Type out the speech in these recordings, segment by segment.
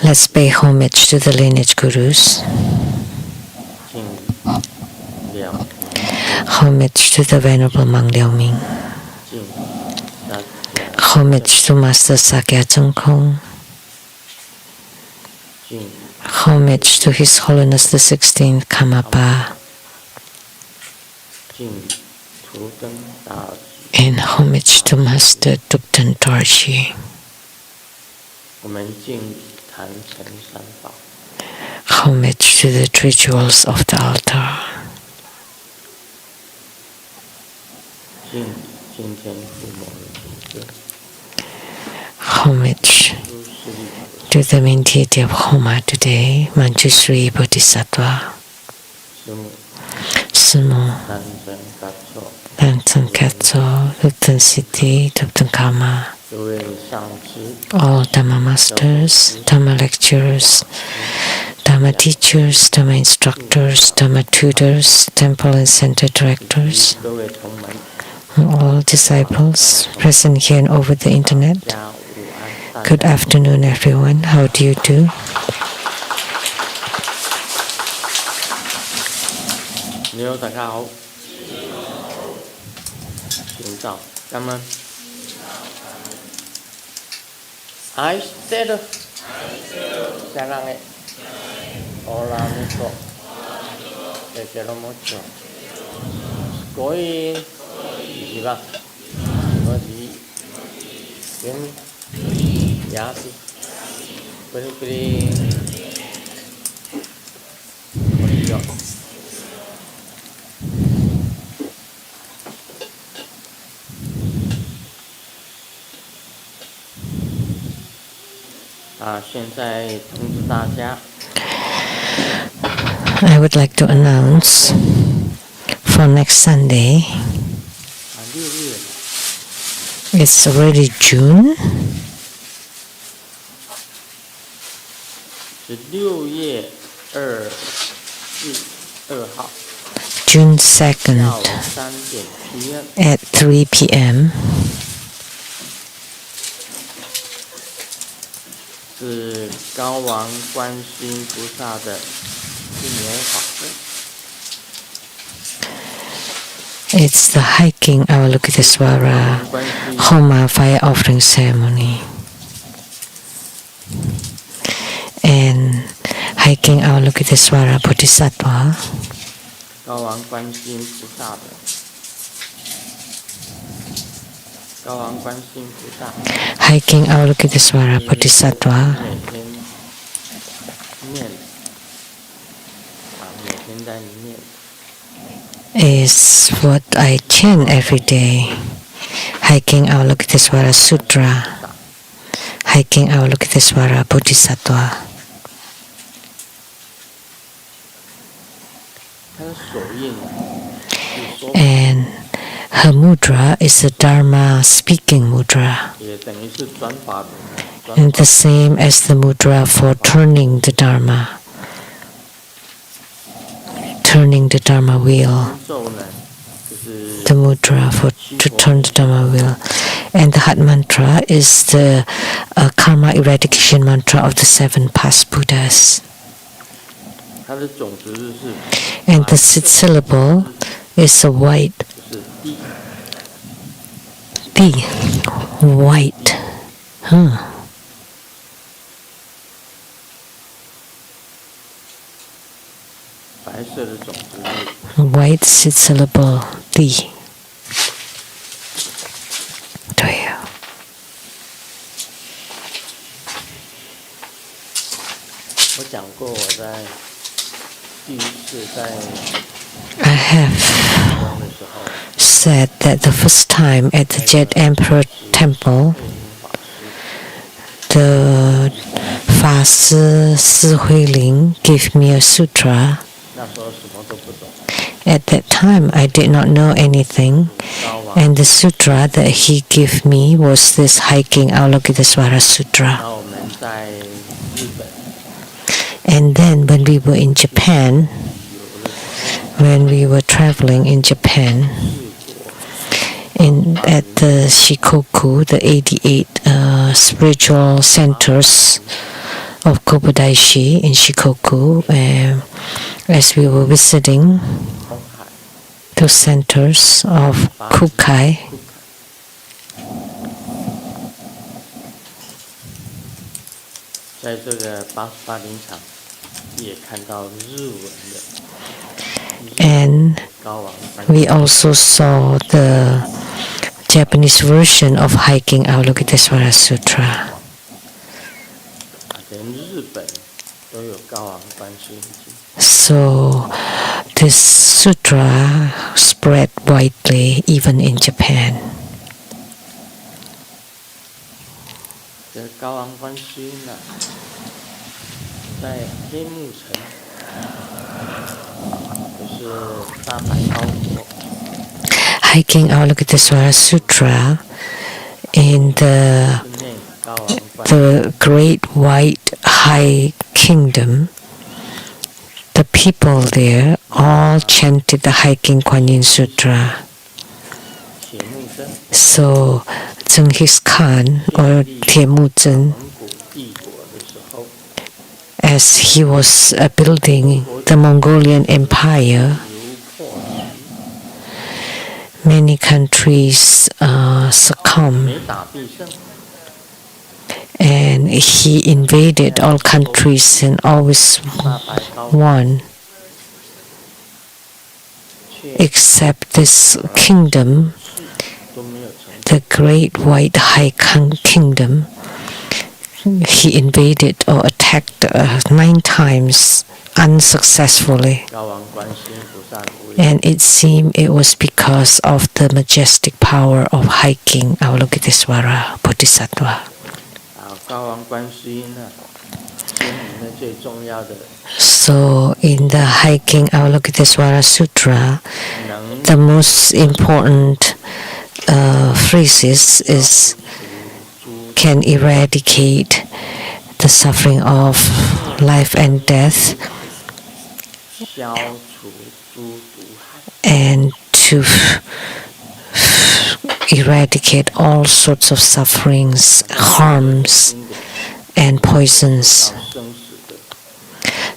Let's pay homage to the lineage gurus. Homage to the Venerable Mang Liao Ming. Homage to Master Sakya Chung Kong. Homage to His Holiness the 16th Karmapa. And homage to Master Dukten Dorji. Homage to the three jewels of the altar. Homage to the main deity of Homa today, Manjushri Bodhisattva, Sumo, Danton Katso, Dukten Siddhi, Dukten Karma, all Dhamma masters, Dhamma lecturers, Dhamma teachers, Dhamma instructors, Dhamma tutors, temple and center directors, all disciples present here and over the internet. Good afternoon, everyone. How do you do? I said, Hola, amigo. Te quiero mucho. Going. Iba. Modi. Ken. Yasi. Peri. Modiyo. I would like to announce for next Sunday, it's already June. June 2nd at 3 p.m. 是高王观世音菩萨的纪念法会。 It's the hiking Avalokitesvara Homa fire offering ceremony. And hiking Avalokitesvara Bodhisattva. 高王观世音菩萨的。 Hiking Avalokitesvara Bodhisattva is what I chant every day. Hiking Vimalakirti Sutra. Hiking Vimalakirti Bodhisattva. And her mudra is a Dharma speaking mudra, and the same as the mudra for turning the Dharma wheel, the mudra to turn the Dharma wheel. And the Hat mantra is the karma eradication mantra of the 7 past Buddhas. And the 6th syllable is a white. D. White. White 6th syllable D. 对呀。 I have said that the first time at the Jet Emperor Temple, the Fa Si Huiling gave me a sutra. At that time, I did not know anything, and the sutra that he gave me was this hiking Avalokitesvara Sutra. And then when we were in Japan, when we were traveling in Japan, at the Shikoku, the 88 spiritual centers of Kobodaishi in Shikoku. As we were visiting those centers of Kukai, and we also saw the Japanese version of hiking Avalokitesvara Sutra. So this sutra spread widely even in Japan. Hiking Avalokitesvara Sutra in the Great White High Kingdom, the people there all chanted the Hiking Kuan Yin Sutra. So Genghis Khan or Temujin, as he was building the Mongolian Empire, many countries succumbed, and he invaded all countries and always won, except this kingdom, the Great White High Kingdom. He invaded or attacked 9 times unsuccessfully, and it seemed it was because of the majestic power of hiking Avalokitesvara Bodhisattva. So in the hiking Avalokitesvara Sutra, the most important phrases is can eradicate the suffering of life and death, and to eradicate all sorts of sufferings, harms, and poisons.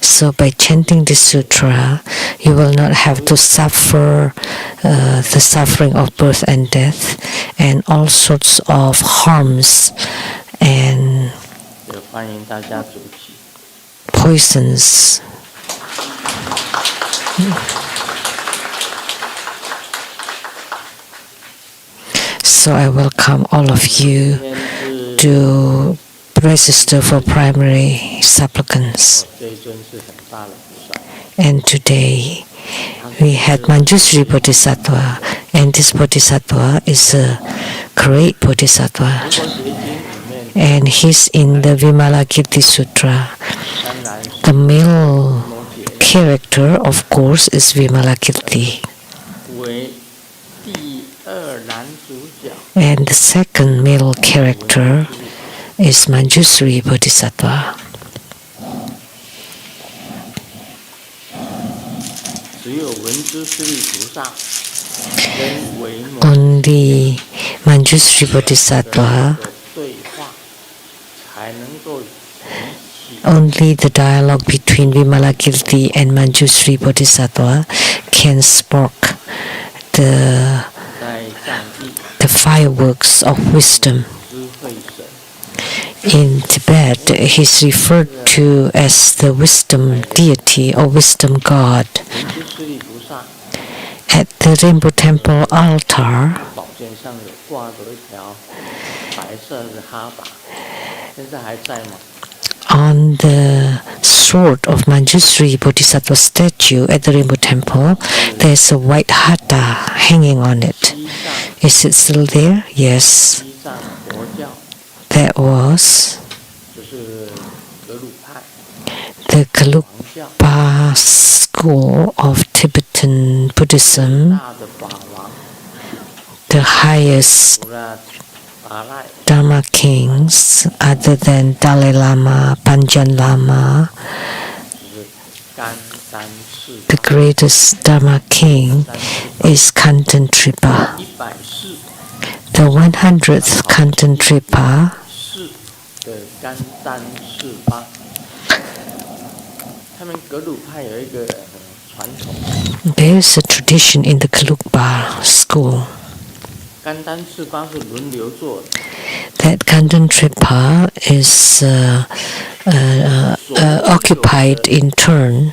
So by chanting this sutra, you will not have to suffer the suffering of birth and death and all sorts of harms and poisons. So I welcome all of you to register for primary supplicants. And today we had Manjusri Bodhisattva, and this Bodhisattva is a great Bodhisattva, and he's in the Vimalakirti Sutra. The male character, of course, is Vimalakirti, and the second male character is Manjusri Bodhisattva. Only Manjusri Bodhisattva, only the dialogue between Vimalakirti and Manjusri Bodhisattva can spark the fireworks of wisdom. In Tibet, he's referred to as the wisdom deity or wisdom god. At the Rainbow Temple altar, on the sword of Manjusri Bodhisattva statue at the Rainbow Temple, there's a white hatha hanging on it. Is it still there? Yes. That was the Gelugpa school of Tibetan Buddhism, the highest Dharma kings other than Dalai Lama, Panjan Lama. The greatest Dharma king is Kanten Tripa. The 100th Kanten Tripa 寺的甘丹赤巴，他们格鲁派有一个传统。There's a tradition in the Gelugpa school. 甘丹赤巴是轮流做的。That Kanten Tripa is occupied in turn.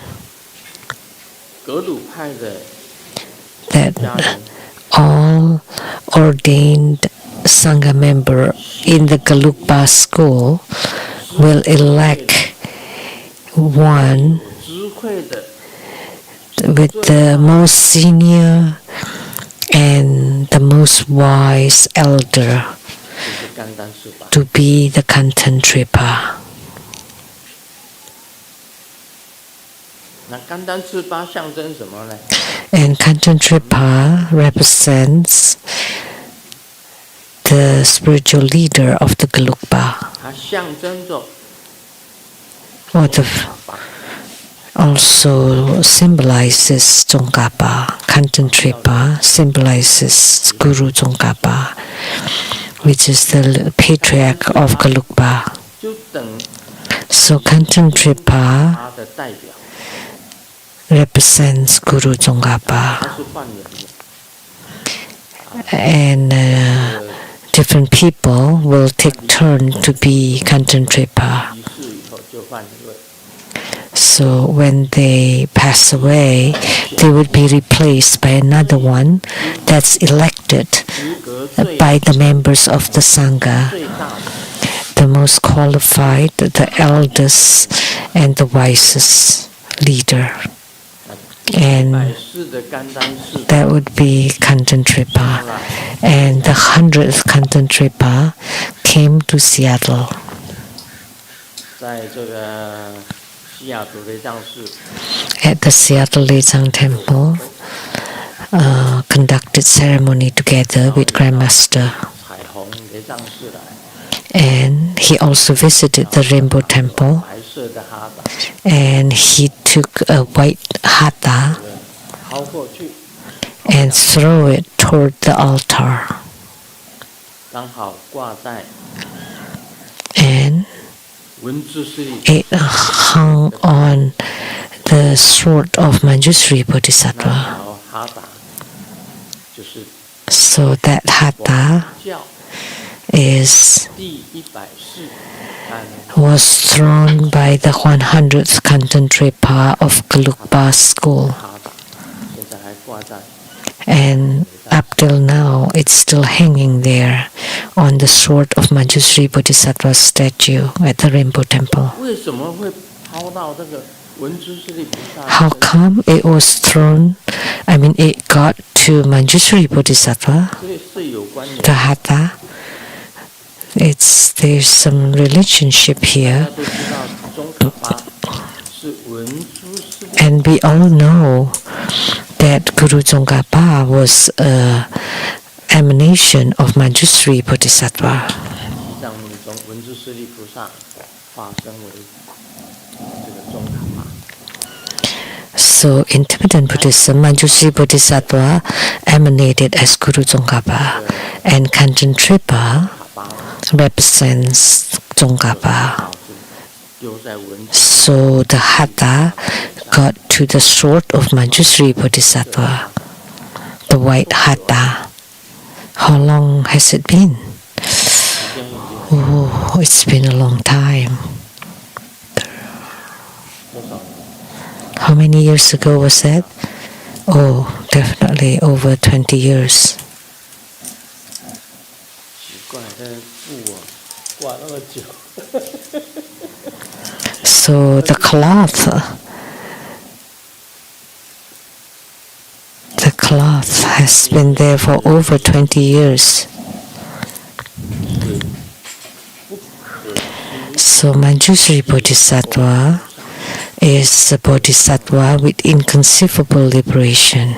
格鲁派的 That all ordained Sangha member in the Gelugpa school will elect one 智慧的 with the most senior and the most wise elder 就是甘丹赤巴。 to be the Kanten Tripa. 那甘丹赤巴象征什么呢？ And Kanten Tripa represents the spiritual leader of the Gelugpa. 它象征着 Or also symbolizes Tsongkhapa. Kanten Tripa symbolizes Guru Tsongkhapa, which is the patriarch of Gelugpa. 就等 So Kanten Tripa 它的代表， represents Guru Tsongkhapa, 它是换人的。 and different people will take turn to be Kanten Tripa. 仪式以后就换一位。 So when they pass away, they would be replaced by another one that's elected 资格最 by the members of the Sangha, 最大的 the most qualified, the eldest, and the wisest leader. And 百世的甘丹赤巴 that would be Kanten Tripa. And the 100th Kanten Tripa came to Seattle. 在这个西雅图雷藏寺 At the Seattle Lezang Temple, conducted ceremony together with Grandmaster. 彩虹雷藏寺来， And he also visited the Rainbow Temple, 白色的哈达 and he took a white hata 抛过去， and threw it toward the altar. 刚好挂在 And 文殊师利 it hung on the sword of Manjusri Bodhisattva. 那条哈达，就是 So that hata 教 is 第100世甘 was thrown by the 100th Kanten Tripa of Gelugpa school. 哈达，现在还挂在 And up till now, it's still hanging there on the sword of Manjusri Bodhisattva's statue at the Rainbow Temple. 为什么会抛到这个文殊师利菩萨 How 的身上？ come it was thrown? I mean, it got to Manjusri Bodhisattva, 这是有关联。 the hatha. There's some relationship 大 here, 家都知道宗喀巴是文殊师利 and we all know that Guru Tsongkhapa was an emanation of Manjusri Bodhisattva. 西藏密宗文殊师利菩萨化身为这个宗喀巴。 So in Tibetan Buddhism, Manjusri Bodhisattva emanated as Guru Tsongkhapa, and Kanten Tripa 喀巴 represents Tsongkhapa. 导致丢在文殊 So the hatha got to the sword of Manjusri Bodhisattva, the white hatha. How long has it been? 时间已经 Oh, it's been a long time. 多少？ How many years ago was that? Oh, definitely over 20 years. 奇怪，这布挂那么久。 So the cloth has been there for over 20 years. So Manjusri Bodhisattva is a bodhisattva with inconceivable liberation.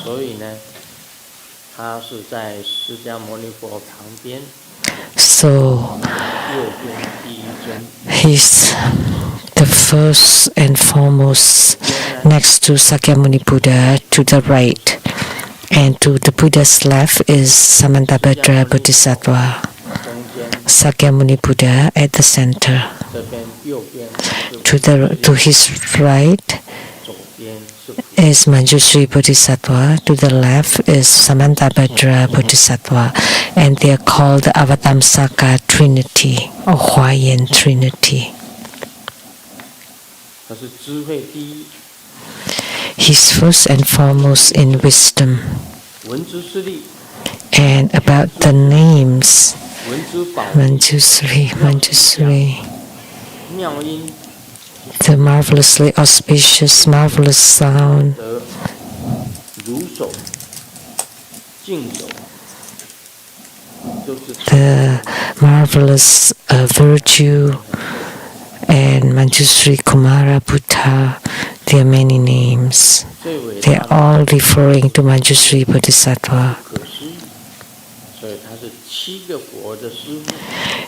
所以呢，他是在释迦牟尼佛旁边， So 右边第一尊。 he's the first and foremost next to Sakyamuni Buddha to the right And to the Buddha's left is Samantabhadra Bodhisattva, Sakyamuni Buddha at the center. To his right is Manjushri Bodhisattva, to the left is Samantabhadra Bodhisattva, and they are called the Avatamsaka Trinity or Huayan Trinity. He's first and foremost in wisdom. And about the names, Manjusri, the marvelously auspicious, marvelous sound, the marvelous virtue, and Manjusri Kumara Buddha. There are many names. They are all referring to Manjusri Bodhisattva.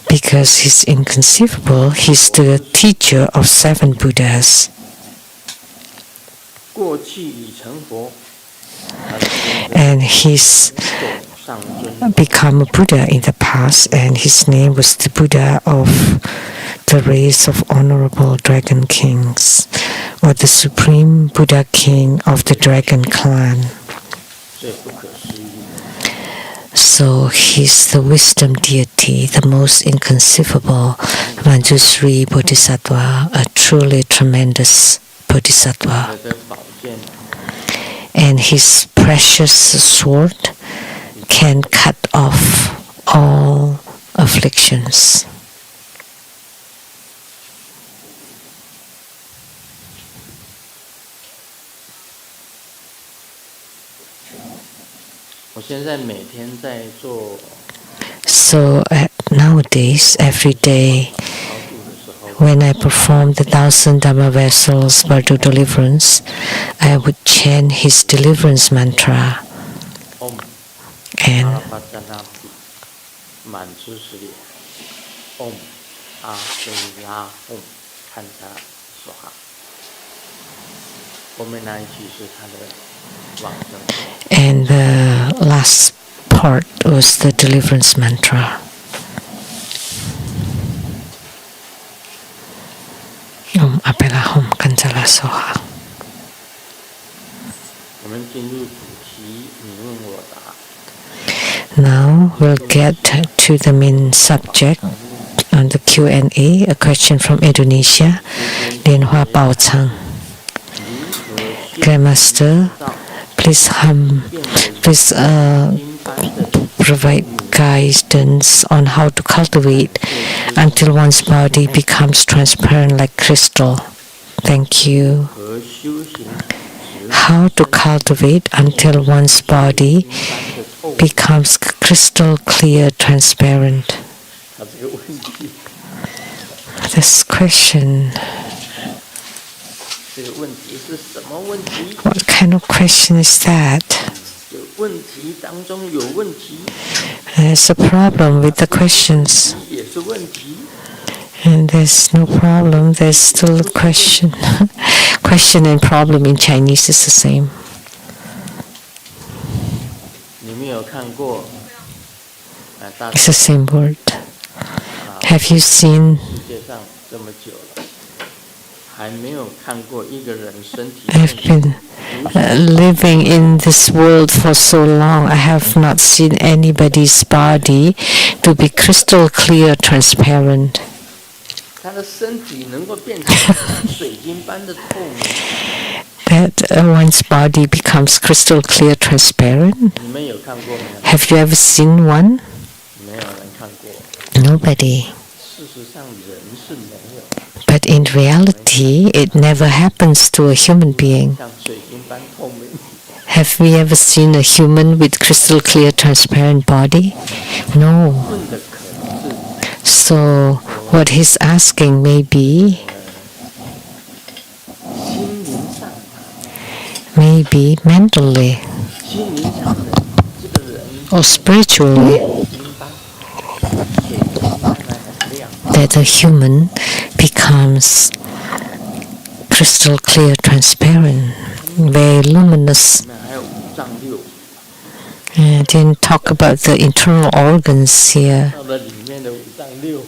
Because he's inconceivable, he's the teacher of 7 Buddhas. And he's become a Buddha in the past, and his name was the Buddha of the race of honorable dragon kings, or the supreme Buddha king of the dragon clan. So he's the wisdom deity, the most inconceivable Manjusri Bodhisattva, a truly tremendous Bodhisattva. And his precious sword can cut off all afflictions. So nowadays, every day, when I perform the 1,000 Dhamma vessels Bardo deliverance, I would chant his deliverance mantra. And the last part was the deliverance mantra. Om Apelahom Kancala Soha. Now we'll get to the main subject on the Q&A, a question from Indonesia, Lien Hoa Pao Chang. Grandmaster, please provide guidance on how to cultivate until one's body becomes transparent like crystal. Thank you. How to cultivate until one's body becomes crystal clear, transparent. This question, what kind of question is that? There's a problem with the questions. And there's no problem, there's still a question. Question and problem in Chinese is the same. It's the same word. Have you seen? I've been living in this world for so long. I have not seen anybody's body to be crystal clear, transparent. That one's body becomes crystal clear, transparent. Have you ever seen one? Nobody. But in reality, it never happens to a human being. Have we ever seen a human with crystal clear, transparent body? No. So what he's asking may be mentally or spiritually, that a human becomes crystal clear, transparent, very luminous. didn't talk about the internal organs here. 到了里面的五脏六腑。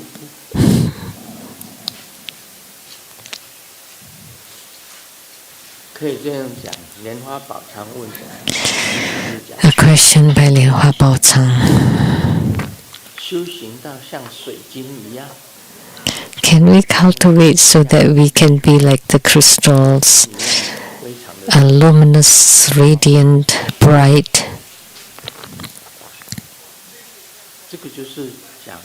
可以这样讲，莲花宝藏问的。A question by 莲花宝藏。修行到像水晶一样。Can we cultivate so that we can be like the crystals, luminous, radiant, bright? 这个就是讲。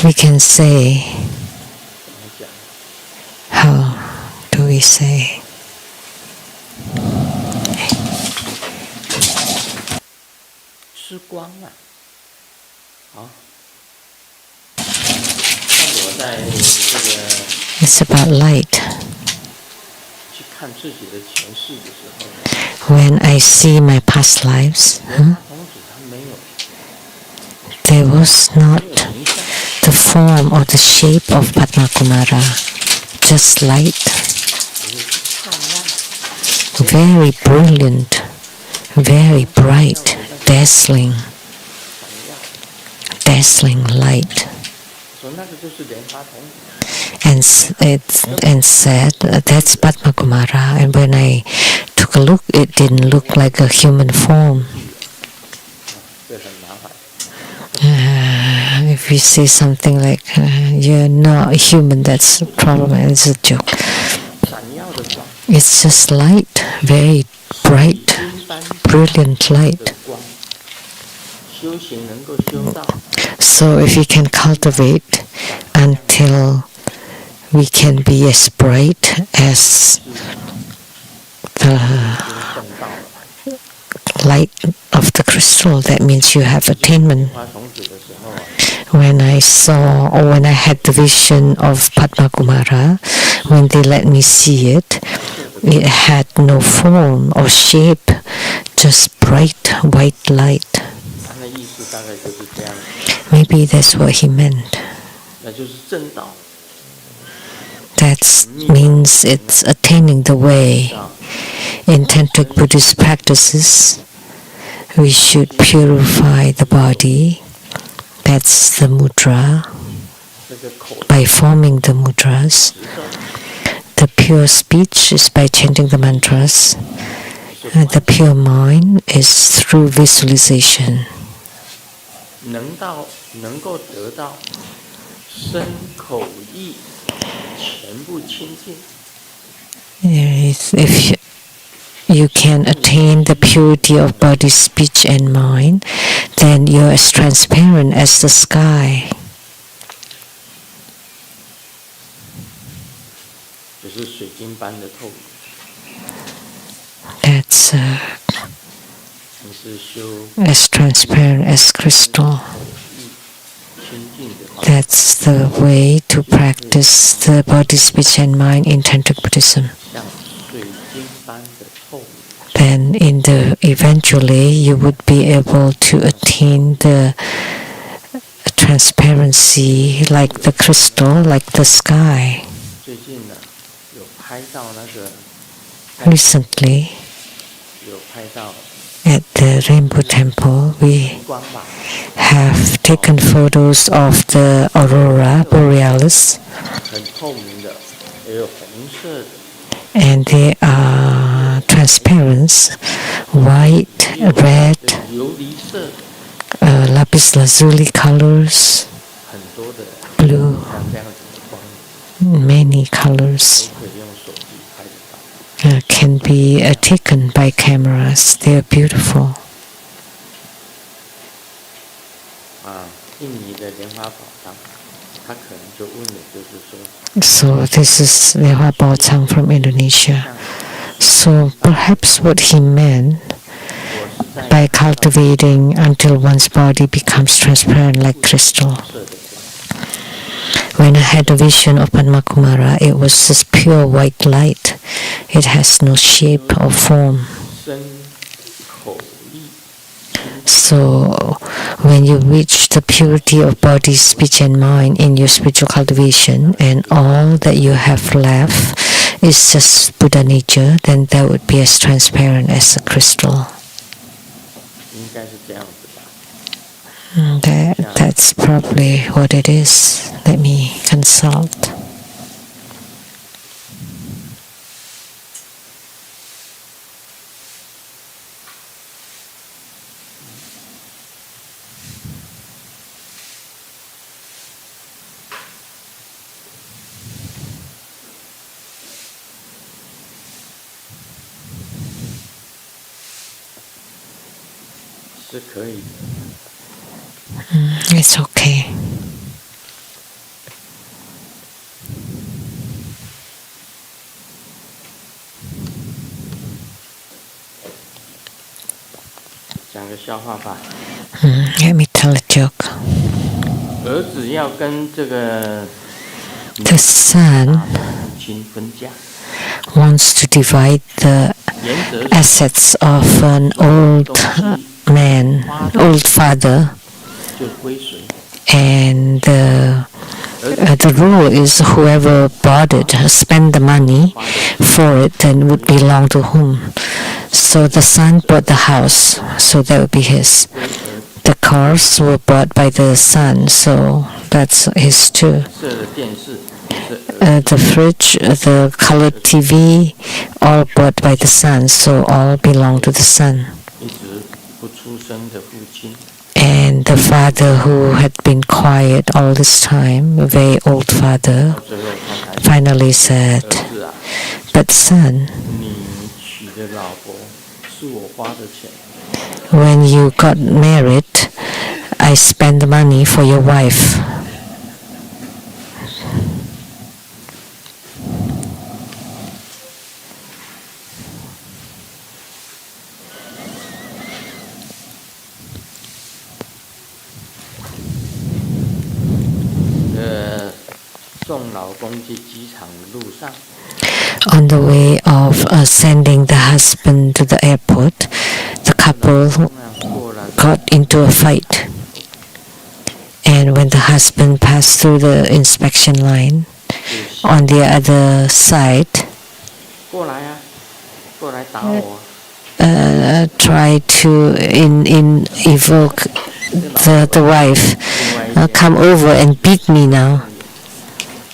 We can say, how do we say? 吃光了，好。像我在这个 It's about light. 去看自己的前世的时候 When I see my past lives, 童子他没有。there was not the form or the shape of Padma Kumara, just light, very brilliant, very bright, dazzling light. And said, that's Padma Kumara. And when I took a look, it didn't look like a human form. If you say something like, you're not human, that's a problem, it's a joke. It's just light, very bright, brilliant light. So if we can cultivate until we can be as bright as the light of the crystal, that means you have attainment. When I saw, or when I had the vision of Padma Kumara, when they let me see it, it had no form or shape, just bright white light. Maybe that's what he meant. That means it's attaining the way. In Tantric Buddhist practices, we should purify the body. That's the mudra. By forming the mudras. The pure speech is by chanting the mantras. The pure mind is through visualization. If you can attain the purity of body, speech and mind, then you're as transparent as the sky. That's as transparent as crystal. That's the way to practice the body, speech and mind in Tantric Buddhism. Then eventually you would be able to attain the transparency like the crystal, like the sky. Recently, at the Rainbow Temple, we have taken photos of the aurora borealis, and they are transparent, white, red, lapis lazuli colors, blue, many colors. Can be taken by cameras. They are beautiful. So this is Lehua Baochang from Indonesia. So perhaps what he meant by cultivating until one's body becomes transparent like crystal. When I had a vision of Padma Kumara, it was just pure white light. It has no shape or form. So when you reach the purity of body, speech and mind in your spiritual cultivation, and all that you have left is just Buddha nature, then that would be as transparent as a crystal. 应该是这样子吧。That's probably what it is. Let me consult. 是可以的。It's okay. 讲个笑话吧。Let me tell a joke. 儿子要跟这个 The son 母亲分家， wants to divide the 原则是 assets of an old man, old father, 就归谁。 and the rule is whoever bought it, spent the money for it, then would belong to whom. So the son bought the house, so that would be his. The cars were bought by the son, so that's his too. 设的电视是 The fridge, the colored TV, all bought by the son, so all belong to the son. 一直不出声的父亲， And the father who had been quiet all this time, a very old father, 到最后他才 finally said, 儿子啊， "But son, 你娶的老婆是我花的钱， when you got married, I spent the money for your wife." 送老公去机场的路上， On the way of sending the husband to the airport, the couple 过了 got into a fight. And when the husband passed through the inspection line, 就 on the other side, 过来啊，过来打我， tried to evoke the wife, 另外一边 come over and beat me now.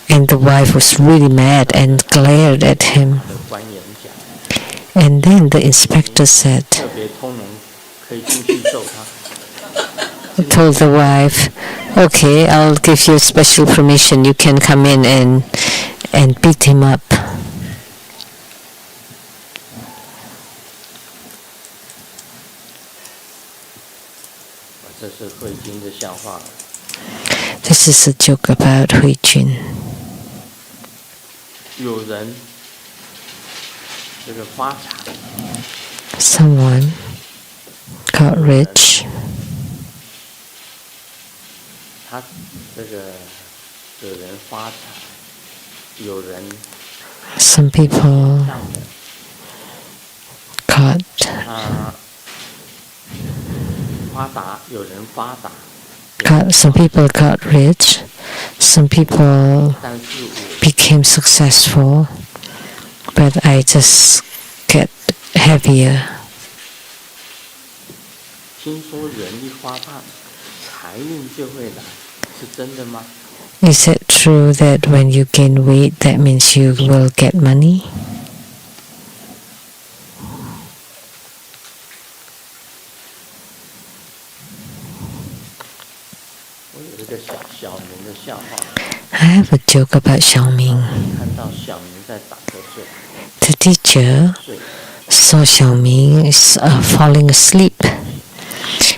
And the wife was really mad and glared at him. 的官员讲， And then the inspector said, 特别通融，可以进去揍他。 told the wife, "Okay, I'll give you special permission. You can come in and beat him up." 这是慧经的笑话。 This is a joke about Hui Jun. 有人这个发财， Someone got rich. 他这个有人发财，有人 Some people 上的 got 他发达，有人发达， some people got rich. Some people 但是我 became successful. But I just get heavier. 听说人一发胖，财运就会来，是真的吗？ Is it true that when you gain weight, that means you will get money? 我有一个小明的笑话， I have a joke about Xiaoming. 看到小明在打瞌睡， The teacher 睡 saw Xiaoming is falling asleep,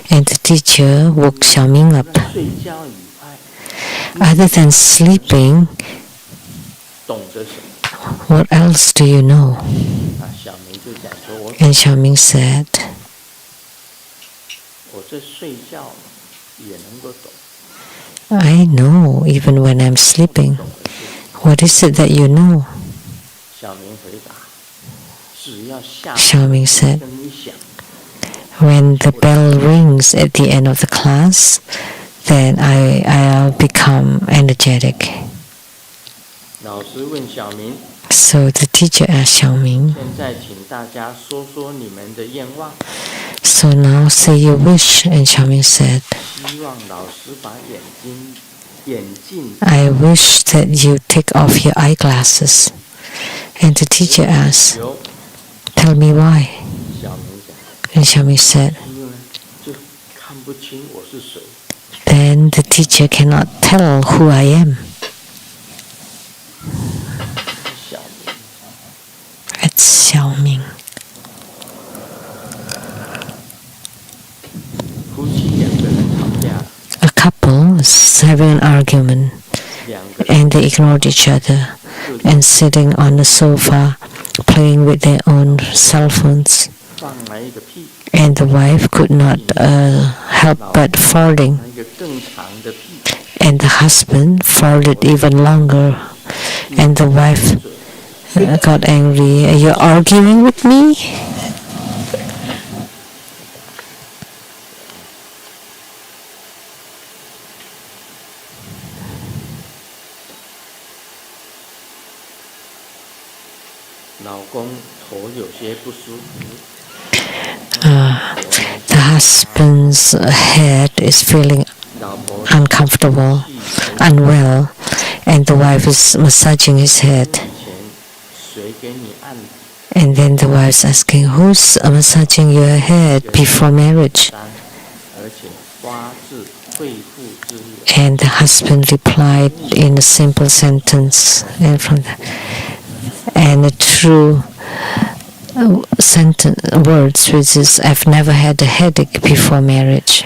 and the teacher woke Xiaoming up. 睡觉以外， Other than sleeping, 懂得什么？ what else do you know? 小明就讲说，我 And Xiaoming said, 这睡觉也能够懂。 I know even when I'm sleeping. What is it that you know? 小明回答：只要下 Xiaoming said, 灯一响， when the bell rings at the end of the class, then I'll become energetic. 老师问小明： So the teacher asked Xiaoming, 现在请大家说说你们的愿望。 so now say your wish. And Xiaoming said, 希望老师把眼镜 I wish that you take off your eyeglasses. And the teacher asked, 有 tell me why. 小明讲， And Xiaoming said, 因为就看不清我是谁。 then the teacher cannot tell who I am. 小明， It's Xiaoming. 夫妻两个人吵架， A couple was having an argument 两个人 and they ignored each other and sitting on the sofa playing with their own cell phones. 放来一个屁， And the wife could not help but farting. 一个更长的屁， And the husband farted even longer. And the wife got angry. Are you arguing with me? 老公头有些不舒服， The husband's head is feeling 老婆 uncomfortable, unwell, and the wife is massaging his head. 以前谁给你按？ And then the wife's asking, who's massaging your head before marriage? 而且发自肺腑之言， And the husband replied in a simple sentence, and a true sentence, words, which is, I've never had a headache before marriage.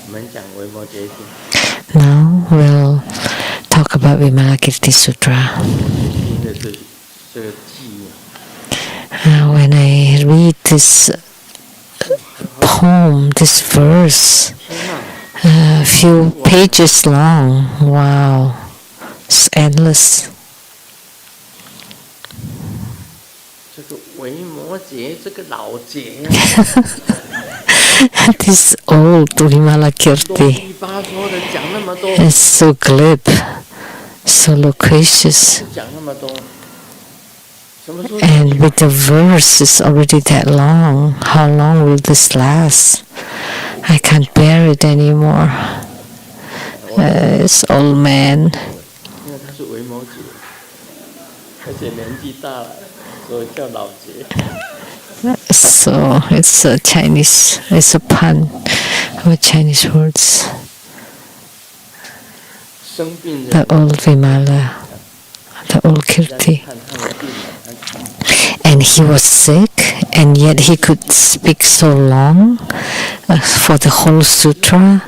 我们讲维摩诘经， Now we'll talk about Vimalakirti Sutra. 经的这个记忆， When I read this poem, this verse, 天哪！ a few pages long, wow, it's endless. 这个维摩诘，这个老诘， This old 啰 Vimalakirti 里吧嗦的讲那么多， is so glib, so loquacious, 讲那么多，什么时候？ and with the verse is already that long. How long will this last? I can't bear it anymore. This old man. 因为他是维摩诘，而且年纪大了，所以叫老诘。 So it's a Chinese, it's a pun with Chinese words. 生病 The 人 old Vimala, the old 在 Kirti. 看他的病人， And he was sick, and yet he could speak so long for the whole sutra.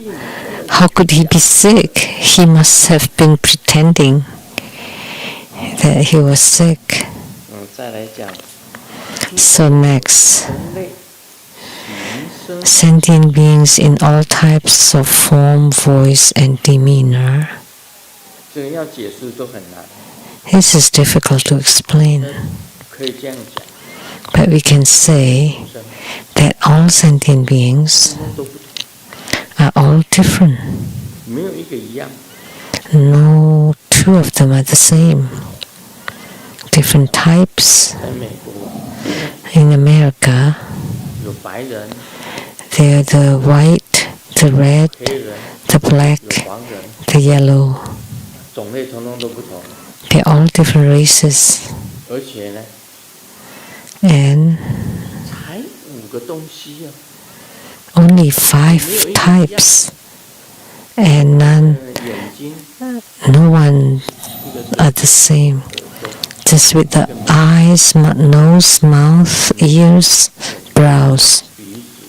How could he be sick? He must have been pretending that he was sick. 再来讲 So next, 人类形声， sentient beings in all types of form, voice, and demeanor. 这个要解释都很难， This is difficult to explain, 可以这样讲， but we can say 生 that all sentient beings 都不同， are all different. 没有一个一样。 No two of them are the same. Different types. 在美国 In America, 有白人、 they are the white, the red, 黑人、 the black, 有黄人， the yellow. 种类统统都不同， They're all different races. 而且呢， And 才5个东西啊， only 5 types. And none, 眼睛 no one 一个是 are the same. 耳朵， Just with the eyes, nose, mouth, ears, brows. 鼻子、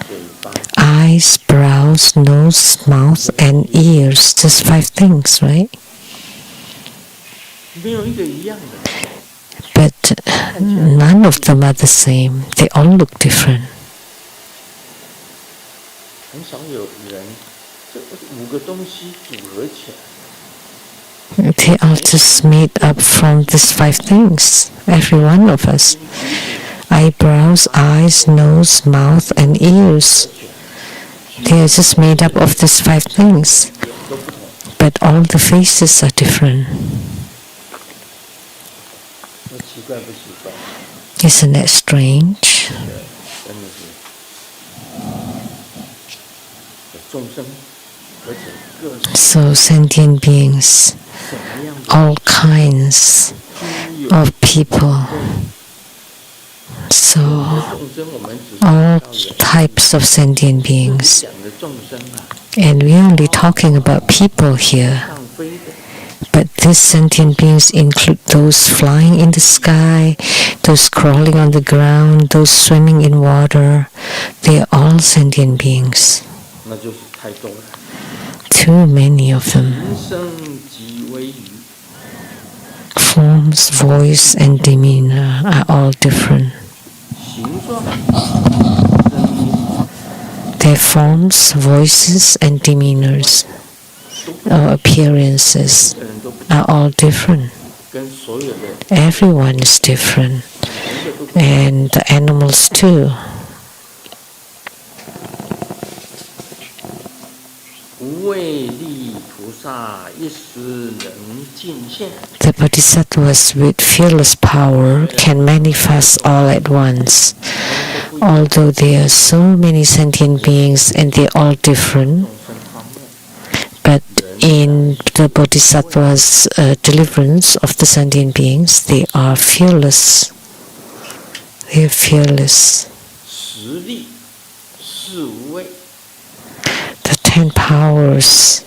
嘴巴， Eyes, brows, nose, mouth, and ears. Just 5 things, right? 没有一个一样的。 But none of them are the same. They all look different. 很少有人这5个东西组合起来， They all just made up from these 5 things. Every one of us. Eyebrows, eyes, nose, mouth, and ears. They are just made up of these 5 things, but all the faces are different. Isn't that strange? So sentient beings, all kinds of people, so all types of sentient beings. And we're only talking about people here. But these sentient beings include those flying in the sky, those crawling on the ground, those swimming in water. They are all sentient beings. Too many of them. Forms, voice, and demeanor are all different. Their forms, voices, and demeanors or appearances are all different. Everyone is different, and the animals too. The bodhisattvas with fearless power can manifest all at once. Although there are so many sentient beings and they're all different, but in the bodhisattva's deliverance of the sentient beings, they are fearless. They are fearless. The 10 powers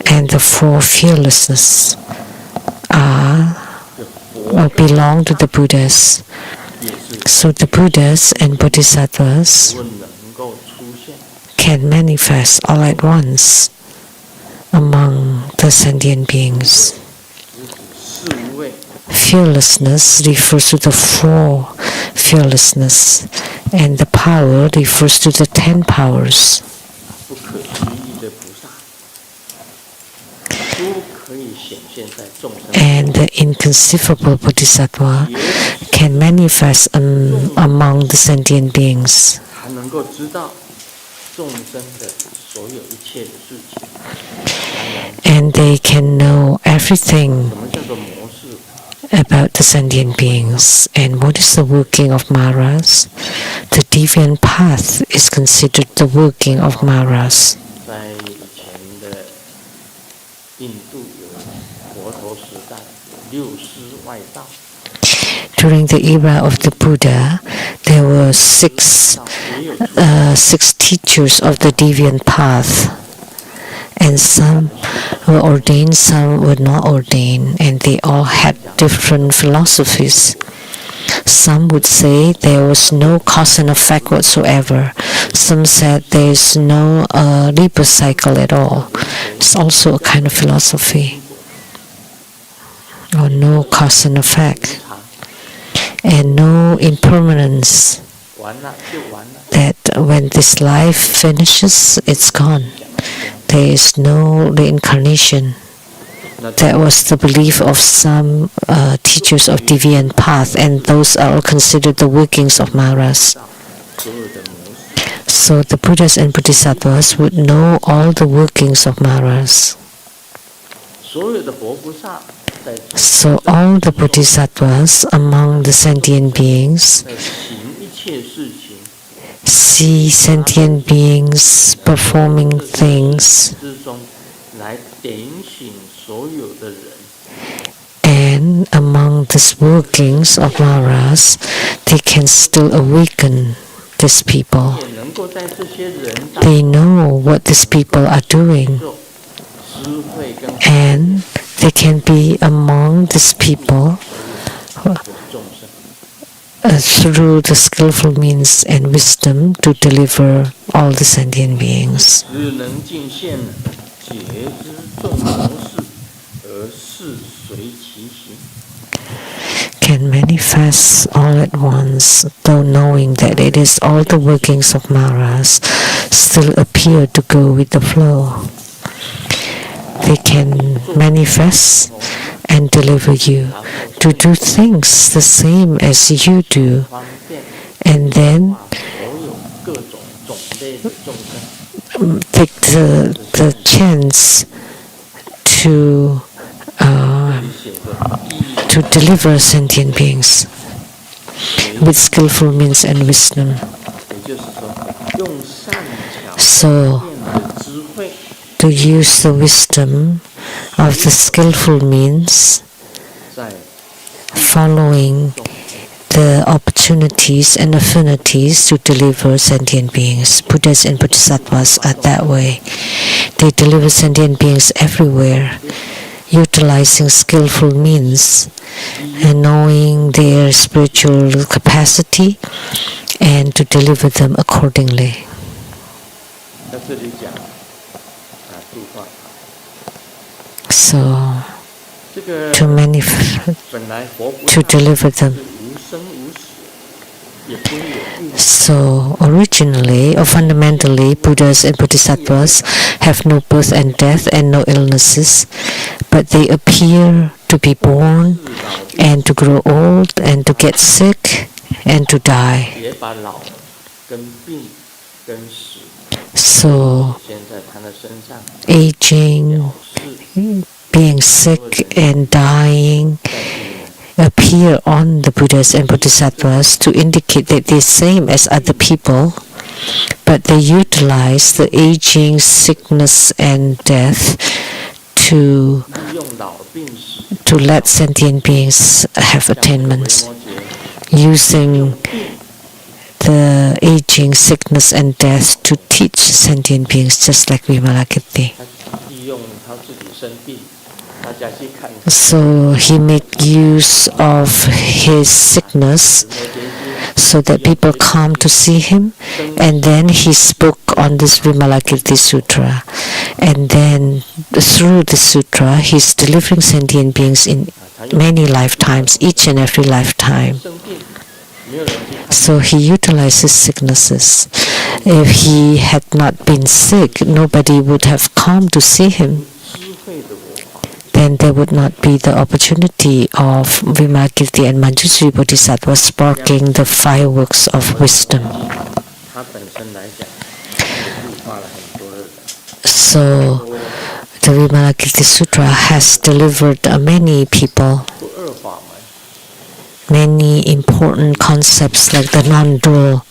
and the 4 fearlessness belong to the Buddhas. So the Buddhas and bodhisattvas can manifest all at once among the sentient beings. Fearlessness refers to the 4 fearlessness, and the power refers to the 10 powers. And the inconceivable bodhisattva can manifest among the sentient beings. And they can know everything about the sentient beings. And what is the working of Maras? The deviant path is considered the working of Maras. During the era of the Buddha, there were six teachers of the deviant path, and some were ordained, some were not ordained, and they all had different philosophies. Some would say there was no cause and effect whatsoever. Some said there is no rebirth cycle at all. It's also a kind of philosophy. Or no cause and effect. And no impermanence. That when this life finishes, it's gone. There is no reincarnation. That was the belief of some teachers of deviant path, and those are all considered the workings of Maras. So the Buddhas and Bodhisattvas would know all the workings of Maras. So all the Bodhisattvas among the sentient beings see sentient beings performing things, and among these workings of Maras, they can still awaken these people. They know what these people are doing, and they can be among these people through the skillful means and wisdom to deliver all the sentient beings. Can manifest all at once, though knowing that it is all the workings of Maras, still appear to go with the flow. They can manifest and deliver you to do things the same as you do, and then take the chance to deliver sentient beings with skillful means and wisdom. So, to use the wisdom of the skillful means, following the opportunities and affinities to deliver sentient beings. Buddhas and Bodhisattvas are that way. They deliver sentient beings everywhere, utilizing skillful means and knowing their spiritual capacity and to deliver them accordingly. So, to deliver them. So, originally or fundamentally, Buddhas and Bodhisattvas have no birth and death and no illnesses, but they appear to be born and to grow old and to get sick and to die. So, aging, being sick and dying appear on the Buddhas and Bodhisattvas to indicate that they're same as other people, but they utilize the aging, sickness and death to let sentient beings have attainments, using the aging, sickness and death to teach sentient beings, just like Vimalakirti. So he made use of his sickness so that people come to see him, and then he spoke on this Vimalakirti Sutra, and then through the sutra he's delivering sentient beings in many lifetimes, each and every lifetime. So he utilizes sicknesses. If he had not been sick, nobody would have come to see him. Then there would not be the opportunity of Vimalakirti and Manjushri Bodhisattva sparking the fireworks of wisdom. So the Vimalakirti Sutra has delivered many people many important concepts like the non-dual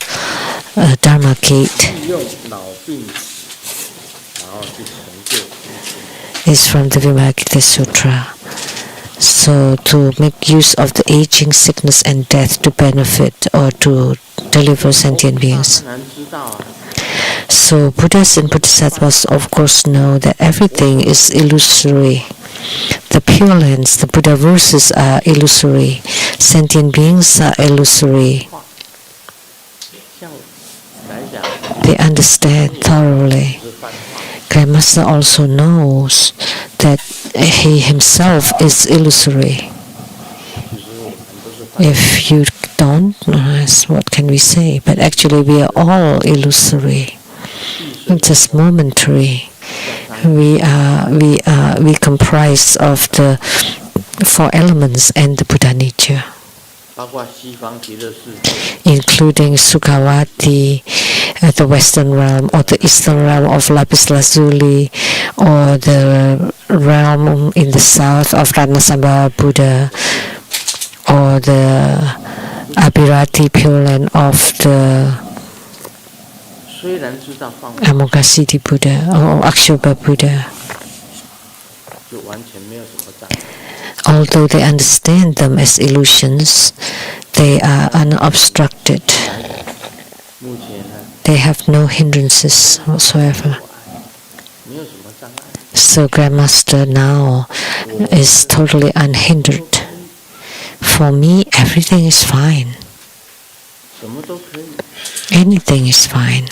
Dharma gate is from the Vimalakirti Sutra. So to make use of the aging, sickness and death to benefit or to deliver sentient beings. So Buddhas and Bodhisattvas of course know that everything is illusory. The Pure Lands, the Buddha verses are illusory. Sentient beings are illusory. They understand thoroughly. Grandmaster also knows that he himself is illusory. If you don't, what can we say? But actually we are all illusory. It's just momentary. We comprise of the four elements and the Buddha nature, including Sukhavati, the western realm, or the eastern realm of Lapis Lazuli, or the realm in the south of Ratnasambhava Buddha, or the Abhirati Pure Land of the Amoghasiddhi Buddha or Akshobha Buddha. Although they understand them as illusions, they are unobstructed. They have no hindrances whatsoever. So Grandmaster now is totally unhindered. For me, everything is fine. Anything is fine.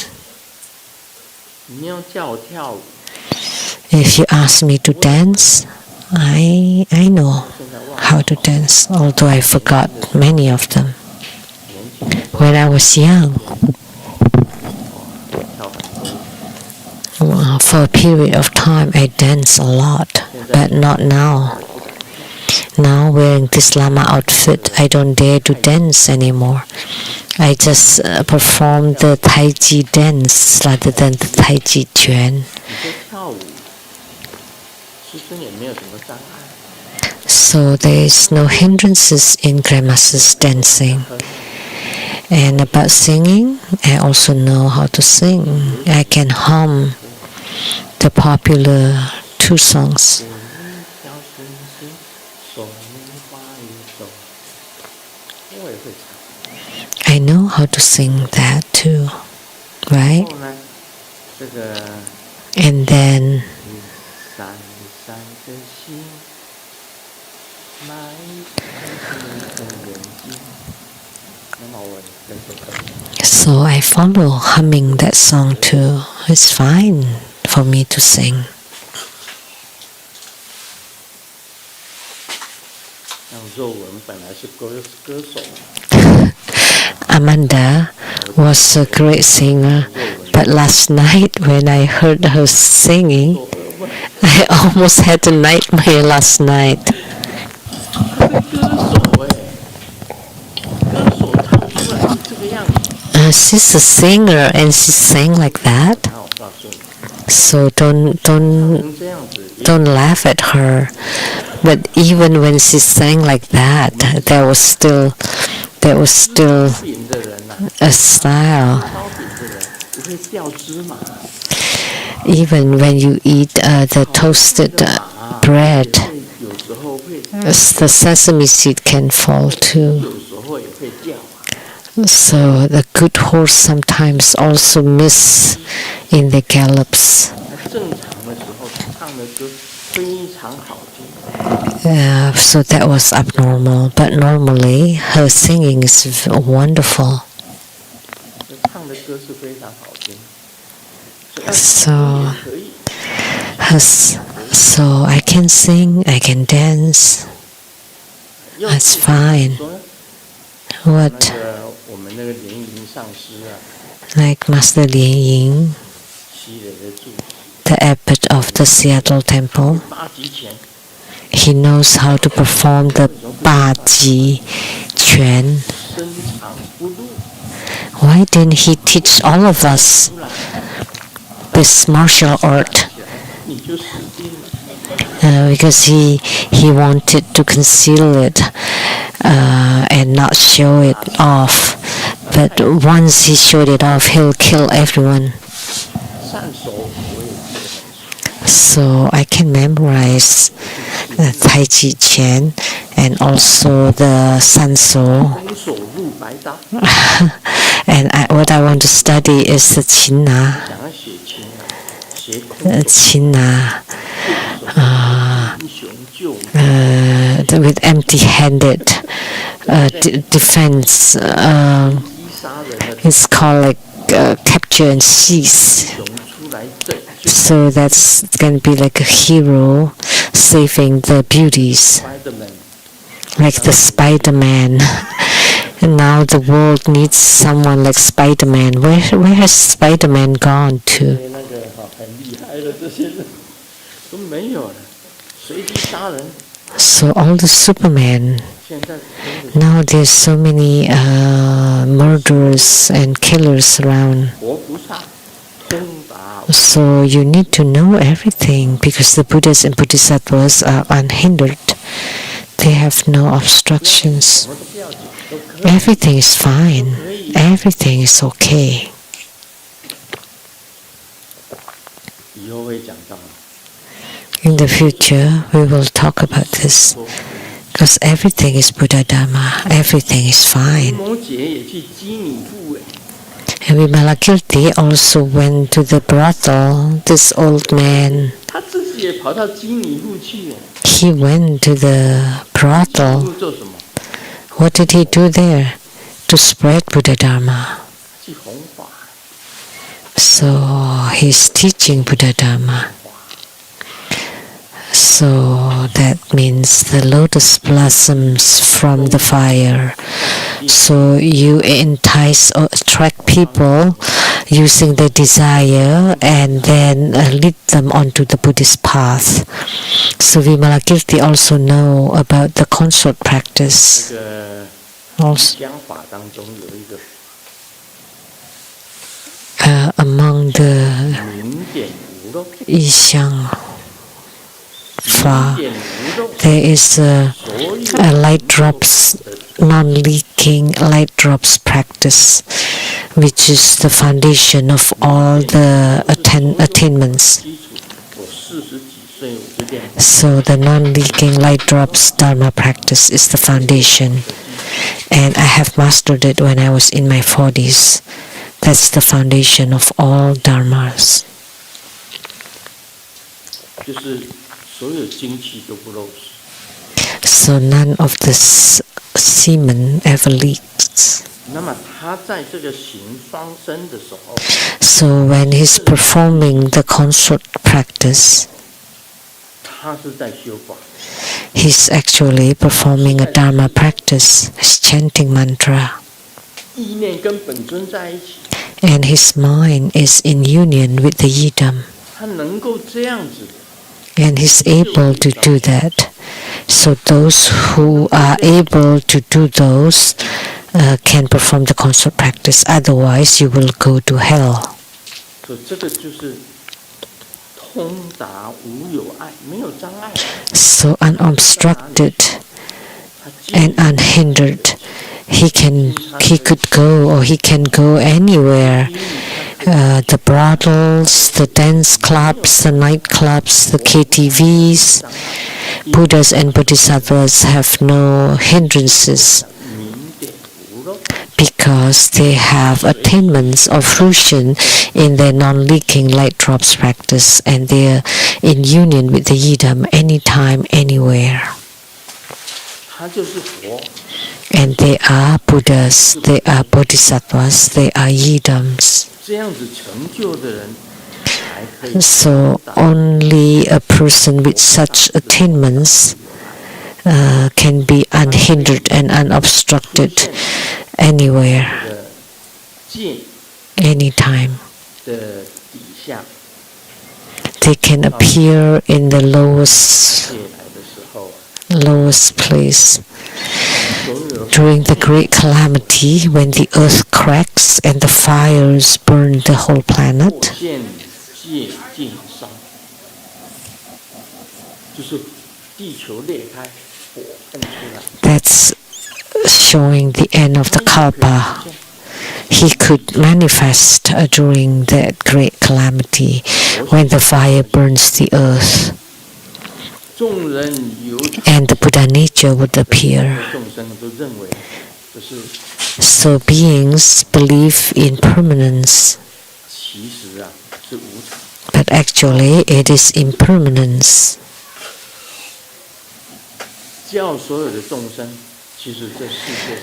If you ask me to dance, I know how to dance, although I forgot many of them. When I was young, for a period of time I danced a lot, but not now. Now wearing this Lama outfit, I don't dare to dance anymore. I just perform the Tai Chi dance rather than the Tai Chi Quan. So there is no hindrances in Grandmaster's dancing. And about singing, I also know how to sing. I can hum the popular 2 songs. I know how to sing that too, right? And then so I follow humming that song too. It's fine for me to sing. Amanda was a great singer, but last night when I heard her singing, I almost had a nightmare last night. She's a singer and she sang like that. So don't laugh at her. But even when she sang like that, there was still a style. Even when you eat the toasted bread, the sesame seed can fall too. So the good horse sometimes also miss in the gallops. So that was abnormal, but normally her singing is wonderful. So I can sing, I can dance. That's fine. What? Like Master Lien Ying, the abbot of the Seattle temple, he knows how to perform the Ba Ji Quan. Why didn't he teach all of us this martial art? Because he wanted to conceal it and not show it off. But once he showed it off, he'll kill everyone. So I can memorize the Tai Chi Quan and also the Sanso. And what I want to study is the Qinna. With empty-handed defense. It's called like capture and seize. So that's going to be like a hero saving the beauties, like the Spider-Man. And now the world needs someone like Spider-Man. Where has Spider-Man gone to? So all the Superman. Now there's so many murderers and killers around. So you need to know everything because the Buddhas and Bodhisattvas are unhindered. They have no obstructions. Everything is fine. Everything is okay. In the future, we will talk about this. Because everything is Buddha Dharma. Everything is fine. And Vimalakirti also went to the brothel. This old man, he went to the brothel. What did he do there? To spread Buddha Dharma. So he's teaching Buddha Dharma. So that means the lotus blossoms from the fire. So you entice or attract people using the desire and then lead them onto the Buddhist path. So Vimalakirti also know about the consort practice. Also, among the Yixiang Fa, there is a light drops, non-leaking light drops practice, which is the foundation of all the attainments. So the non-leaking light drops Dharma practice is the foundation, and I have mastered it when I was in my 40s. That's the foundation of all dharmas. So none of the semen ever leaks. So when he's performing the consort practice, he's actually performing a Dharma practice. He's chanting mantra. And his mind is in union with the yidam. And he's able to do that. So those who are able to do those can perform the consort practice. Otherwise, you will go to hell. So unobstructed and unhindered, he could go, or he can go anywhere. The brothels, the dance clubs, the nightclubs, the KTVs. Buddhas and Bodhisattvas have no hindrances because they have attainments of fruition in their non-leaking light drops practice, and they are in union with the yidam anytime, anywhere. And they are Buddhas, they are Bodhisattvas, they are yidams. So only a person with such attainments can be unhindered and unobstructed anywhere, anytime. They can appear in the lowest place. During the great calamity, when the earth cracks and the fires burn the whole planet, that's showing the end of the kalpa. He could manifest during that great calamity when the fire burns the earth, and the Buddha nature would appear. So beings believe in permanence, but actually it is impermanence.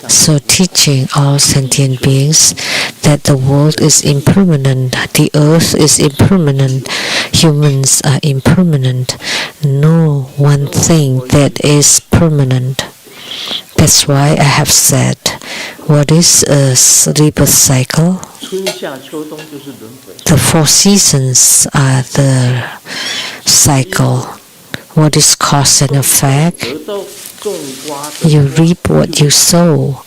So teaching all sentient beings that the world is impermanent, the earth is impermanent, humans are impermanent, no one thing that is permanent. That's why I have said, what is a rebirth cycle? The 4 seasons are the cycle. What is cause and effect? You reap what you sow.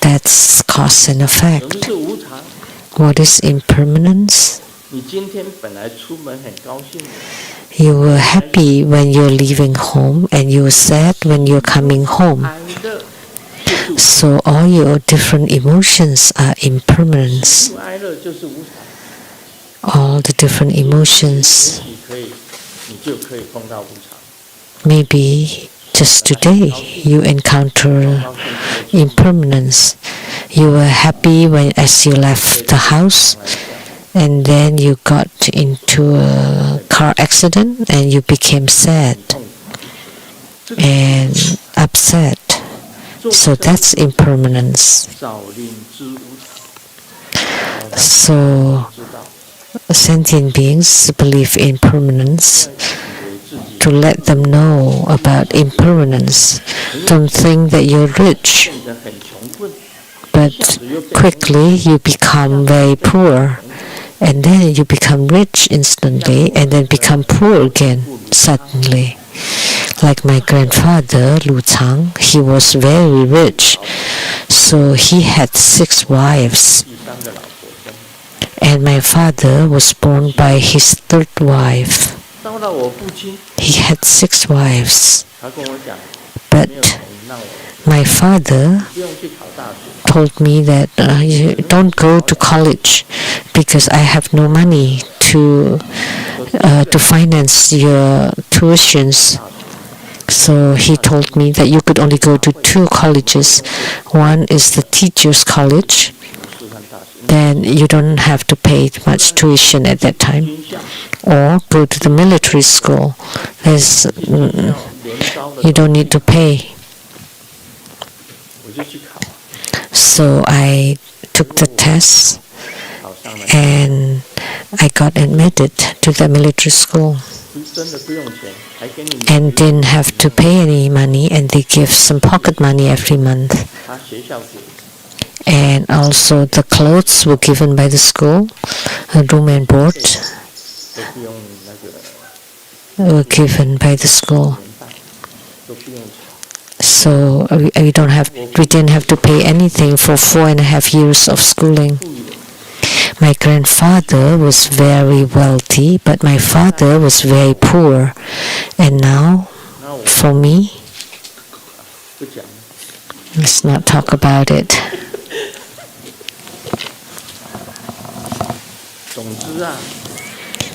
That's cause and effect. What is impermanence? You were happy when you're leaving home, and you were sad when you're coming home. So all your different emotions are impermanence. All the different emotions. Maybe just today you encounter impermanence. You were happy as you left the house, and then you got into a car accident and you became sad and upset. So that's impermanence. So sentient beings believe in permanence. To let them know about impermanence. Don't think that you're rich, but quickly you become very poor. and then you become rich instantly and then become poor again suddenly. Like my grandfather, Lu Chang, he was very rich, so he had 6 wives. And my father was born by his 3rd wife. He had 6 wives. But my father told me that you don't go to college because I have no money to finance your tuitions. So he told me that you could only go to 2 colleges. One is the teacher's college. Then you don't have to pay much tuition at that time. Or go to the military school. You don't need to pay. So I took the test and I got admitted to the military school and didn't have to pay any money, and they give some pocket money every month. And also the clothes were given by the school, a room and board were given by the school. So we didn't have to pay anything for 4.5 years of schooling. My grandfather was very wealthy, but my father was very poor. And now, for me, let's not talk about it.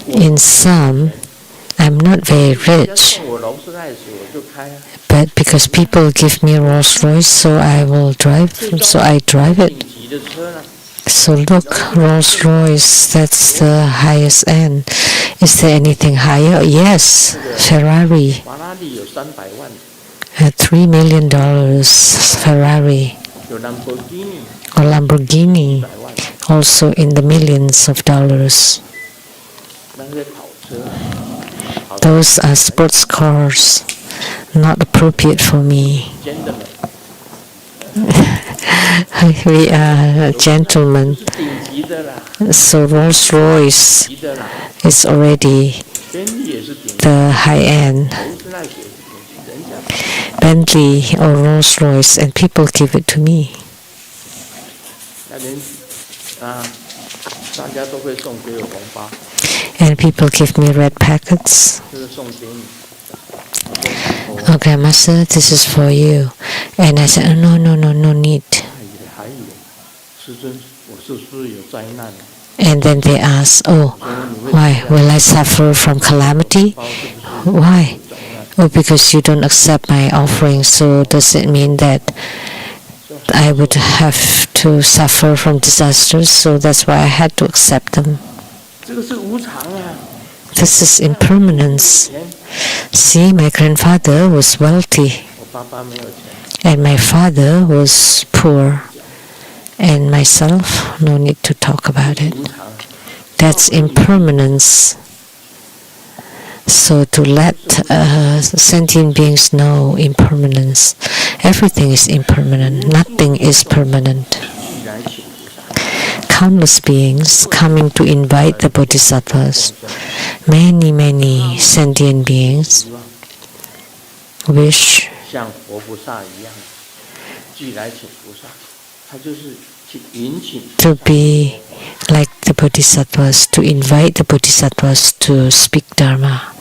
In sum, I'm not very rich, but because people give me Rolls Royce, so I drive it. So look, Rolls Royce, that's the highest end. Is there anything higher? Yes, Ferrari. $3 million Ferrari. Or Lamborghini, also in the millions of dollars. Those are sports cars, not appropriate for me. We are gentlemen, so Rolls Royce is already the high end. Bentley or Rolls Royce, and people give it to me. And people give me red packets. Oh, Grandmaster, this is for you. And I said, oh, no need. And then they ask, oh, why? Will I suffer from calamity? Why? Oh, because you don't accept my offering, so does it mean that I would have to suffer from disasters? So that's why I had to accept them. This is impermanence. See, my grandfather was wealthy, and my father was poor, and myself, no need to talk about it. That's impermanence. So to let sentient beings know impermanence, everything is impermanent, nothing is permanent. Countless beings coming to invite the bodhisattvas, many sentient beings wish to be like the bodhisattvas, to invite the bodhisattvas to speak Dharma.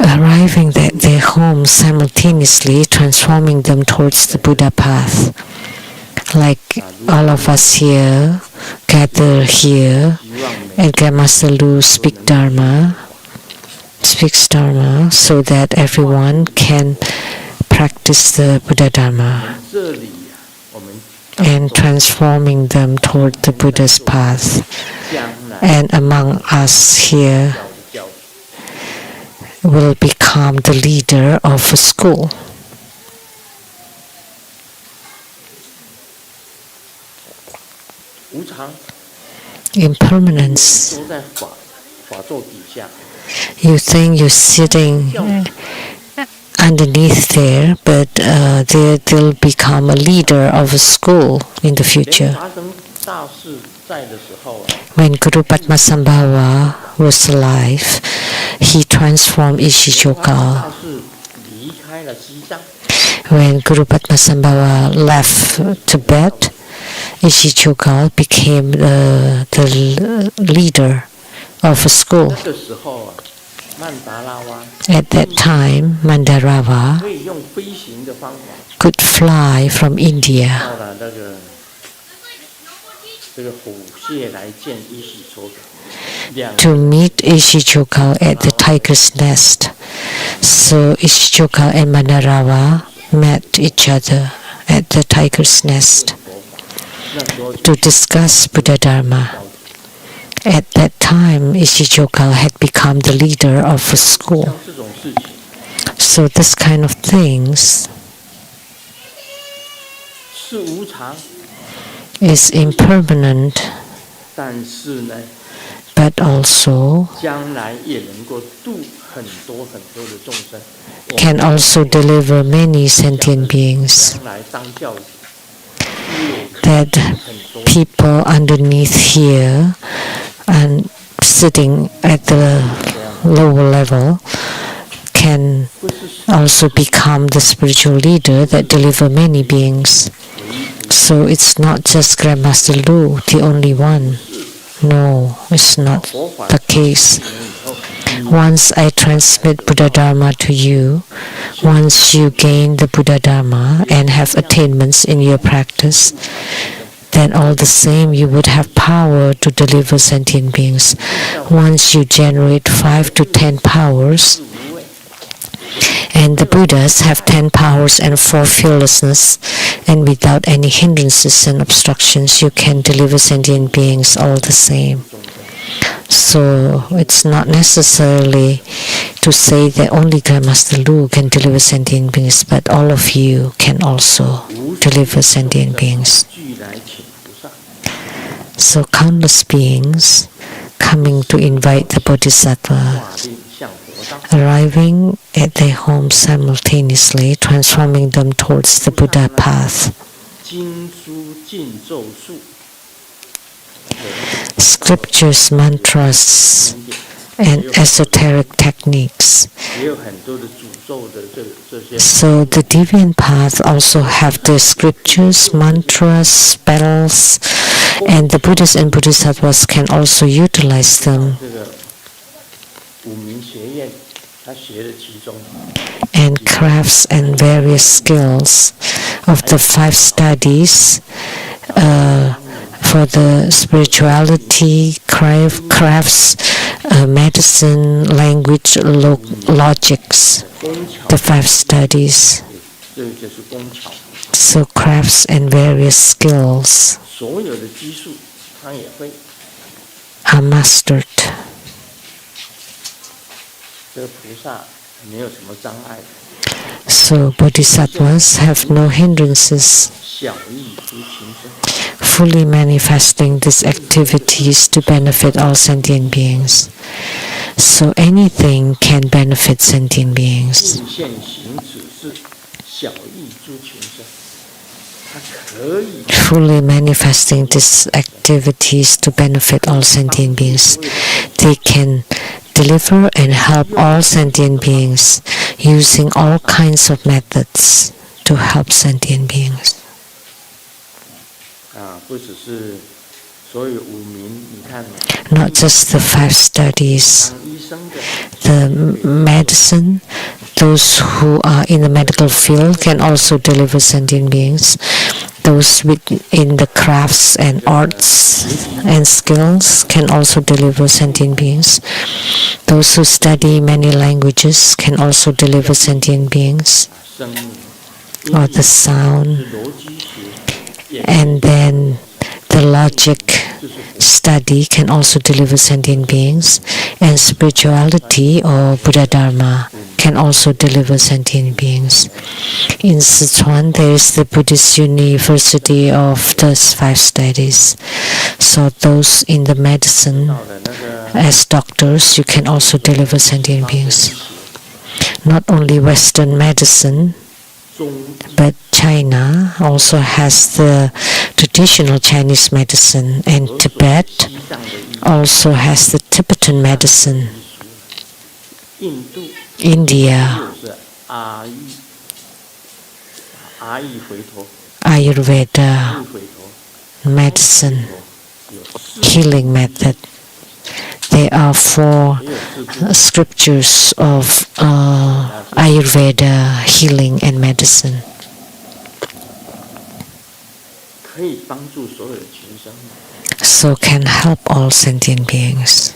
Arriving at their homes simultaneously, transforming them towards the Buddha path. Like all of us here, gather here, and Grandmaster Lu speaks Dharma, so that everyone can practice the Buddha Dharma and transforming them toward the Buddha's path. And among us here will become the leader of a school. Impermanence. You think you're sitting underneath there, but they'll become a leader of a school in the future. When Guru Padmasambhava was alive, he transformed Ishichoka. When Guru Padmasambhava left Tibet, Ishichoka became the leader of a school. At that time, Mandarava could fly from India to meet Ishichoka at the tiger's nest. So Ishichoka and Mandarava met each other at the tiger's nest to discuss Buddha Dharma. At that time, Ishichoka had become the leader of a school. So this kind of things is impermanent, but also can also deliver many sentient beings. That people underneath here and sitting at the lower level can also become the spiritual leader that deliver many beings. So it's not just Grandmaster Lu, the only one. No, it's not the case. Once I transmit Buddha Dharma to you, once you gain the Buddha Dharma and have attainments in your practice, then all the same you would have power to deliver sentient beings. Once you generate 5 to 10 powers, and the Buddhas have 10 powers and 4 fearlessness, and without any hindrances and obstructions, you can deliver sentient beings all the same. So it's not necessarily to say that only Grandmaster Lu can deliver sentient beings, but all of you can also deliver sentient beings. So countless beings coming to invite the Bodhisattva, arriving at their homes simultaneously, transforming them towards the Buddha path. Scriptures, mantras, and esoteric techniques. So the deviant path also have the scriptures, mantras, spells, and the Buddhas and Bodhisattvas can also utilize them. And crafts and various skills of the 5 studies for the spirituality, crafts, medicine, language, logics, the 5 studies. So crafts and various skills are mastered. So Bodhisattvas have no hindrances, fully manifesting these activities to benefit all sentient beings. So anything can benefit sentient beings. Fully manifesting these activities to benefit all sentient beings. They can deliver and help all sentient beings using all kinds of methods to help sentient beings. Not just the 5 studies, the medicine, those who are in the medical field can also deliver sentient beings. Those in the crafts and arts and skills can also deliver sentient beings. Those who study many languages can also deliver sentient beings. Or the sound. And then the logic study can also deliver sentient beings. And spirituality or Buddha Dharma can also deliver sentient beings. In Sichuan, there is the Buddhist University of the 5 studies. So those in the medicine, as doctors, you can also deliver sentient beings. Not only Western medicine, but China also has the traditional Chinese medicine, and Tibet also has the Tibetan medicine. India, Ayurveda medicine, healing method. There are 4 scriptures of Ayurveda healing and medicine. So can help all sentient beings.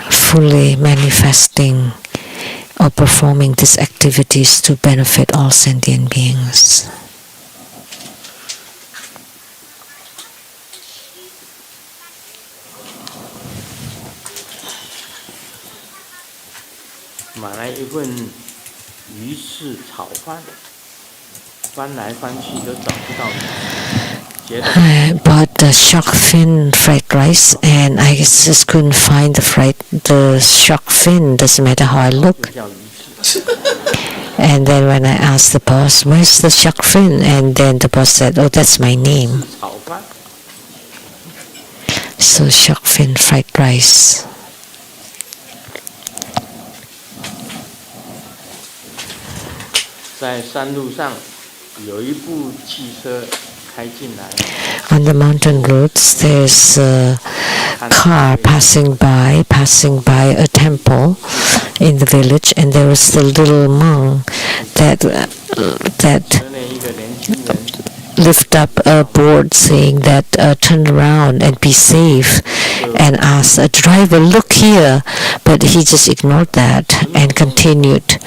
Fully manifesting or performing these activities to benefit all sentient beings. I bought the shark fin fried rice, and I just couldn't find the shark fin. Doesn't matter how I look. And then when I asked the boss, "Where's the shark fin?" and then the boss said, "Oh, that's my name." So shark fin fried rice. On the mountain roads, there's a car passing by a temple in the village, and there was the little monk that lift up a board saying that turn around and be safe, and asked a driver, "Look here," but he just ignored that and continued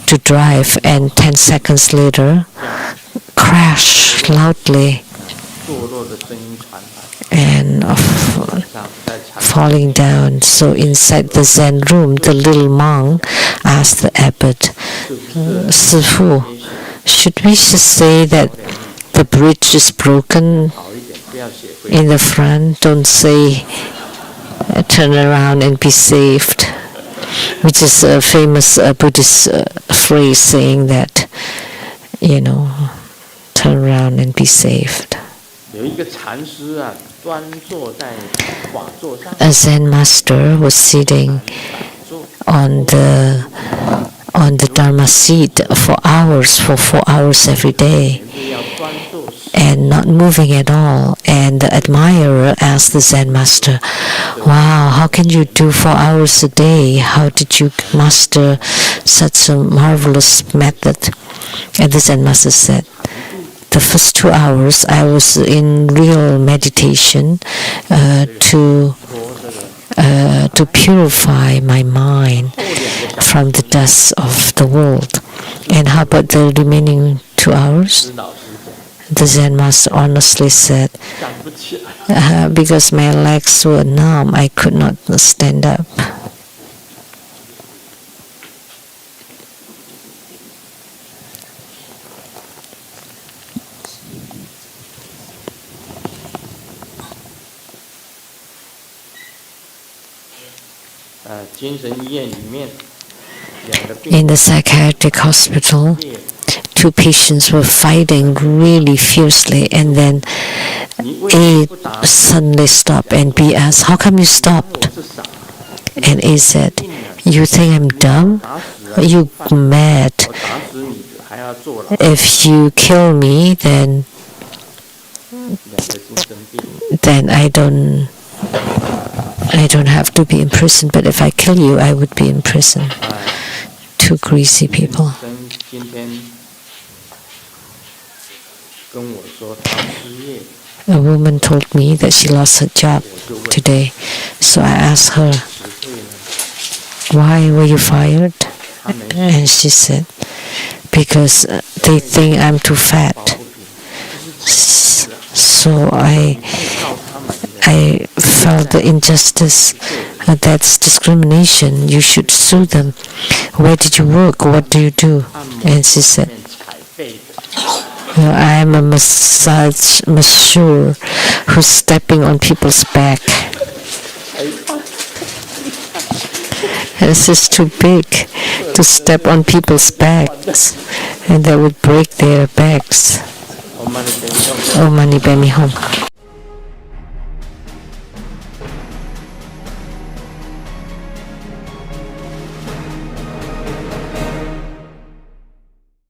to drive, and 10 seconds later crash loudly and falling down. So inside the Zen room, the little monk asked the abbot, "Sifu, should we just say that the bridge is broken in the front? Don't say turn around and be saved," which is a famous Buddhist phrase saying that, turn around and be saved. A Zen master was sitting on the Dharma seat for 4 hours every day, and not moving at all. And the admirer asked the Zen master, "Wow, how can you do 4 hours a day? How did you master such a marvelous method?" And the Zen master said, "The first 2 hours I was in real meditation to purify my mind from the dust of the world." And how about the remaining 2 hours? The Zen master honestly said, "Because my legs were numb, I could not stand up." In the psychiatric hospital, 2 patients were fighting really fiercely, and then A suddenly stopped, and B asked, "How come you stopped?" And A said, "You think I'm dumb? Are you mad? If you kill me, then I don't have to be in prison, but if I kill you, I would be in prison." 2 greasy people. A woman told me that she lost her job today, so I asked her, "Why were you fired?" And she said, "Because they think I'm too fat." So I felt the injustice. That's discrimination. You should sue them. "Where did you work? What do you do?" And she said, "I am a masseur who's stepping on people's back." This is too big to step on people's backs, and that would break their backs. 我们的等一下。 Oh, money, baby, home.